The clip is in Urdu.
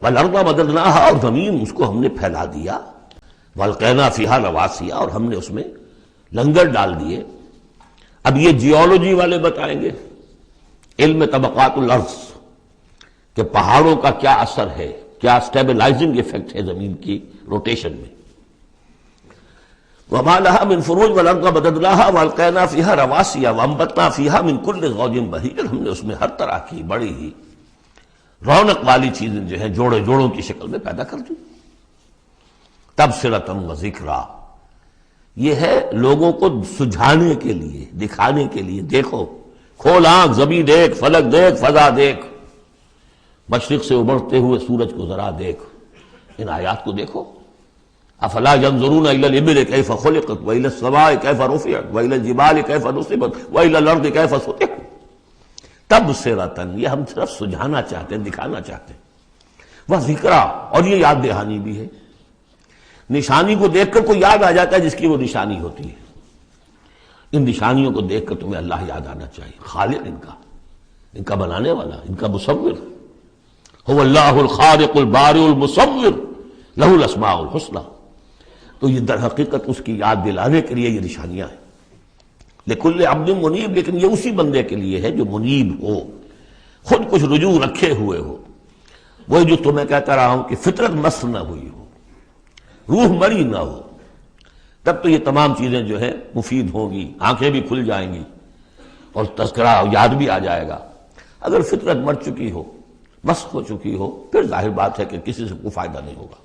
والارض مددناها، اور زمین اس کو ہم نے پھیلا دیا، والقینا فیہا رواسیا، اور ہم نے اس میں لنگر ڈال دیے۔ اب یہ جیولوجی والے بتائیں گے، علم طبقات الارض، کہ پہاڑوں کا کیا اثر ہے، کیا سٹیبلائزنگ ایفیکٹ ہے زمین کی روٹیشن میں۔ وما لها من فروج والارض مددناها والقینا فیہا رواسیا وانبتنا فیہا من کل زوج بہیج، ہم نے اس میں ہر طرح کی بڑی ہی رونق والی چیزیں جو ہیں جوڑے جوڑوں کی شکل میں پیدا کر دی۔ تبصرۃ و ذکریٰ، یہ ہے لوگوں کو سجھانے کے لیے، دکھانے کے لیے، دیکھو، کھول آنکھ، زمین دیکھ، فلک دیکھ، فضا دیکھ، مشرق سے ابھرتے ہوئے سورج کو ذرا دیکھ، ان آیات کو دیکھو۔ افلا ينظرون الى الابل كيف خلقت والى السماء كيف رفعت والى الجبال كيف نصبت والى الارض كيف سطحت۔ تبصرۃ، یہ ہم صرف سجھانا چاہتے ہیں، دکھانا چاہتے ہیں، وہ ذکریٰ، اور یہ یاد دہانی بھی ہے۔ نشانی کو دیکھ کر کوئی یاد آ جاتا ہے جس کی وہ نشانی ہوتی ہے، ان نشانیوں کو دیکھ کر تمہیں اللہ یاد آنا چاہیے، خالق ان کا بنانے والا، ان کا مصور۔ هو اللہ الخالق البارئ المصور لہ الاسماء الحسنی۔ تو یہ در حقیقت اس کی یاد دلانے کے لیے یہ نشانیاں ہیں۔ لکل عبد منیب، لیکن یہ اسی بندے کے لیے ہے جو منیب ہو، خود کچھ رجوع رکھے ہوئے ہو، وہی جو تمہیں کہتا رہا ہوں کہ فطرت مس نہ ہوئی ہو، روح مری نہ ہو، تب تو یہ تمام چیزیں جو ہیں مفید ہوں گی، آنکھیں بھی کھل جائیں گی اور تذکرہ یاد بھی آ جائے گا۔ اگر فطرت مر چکی ہو، مسخ ہو چکی ہو، پھر ظاہر بات ہے کہ کسی سے کوئی فائدہ نہیں ہوگا۔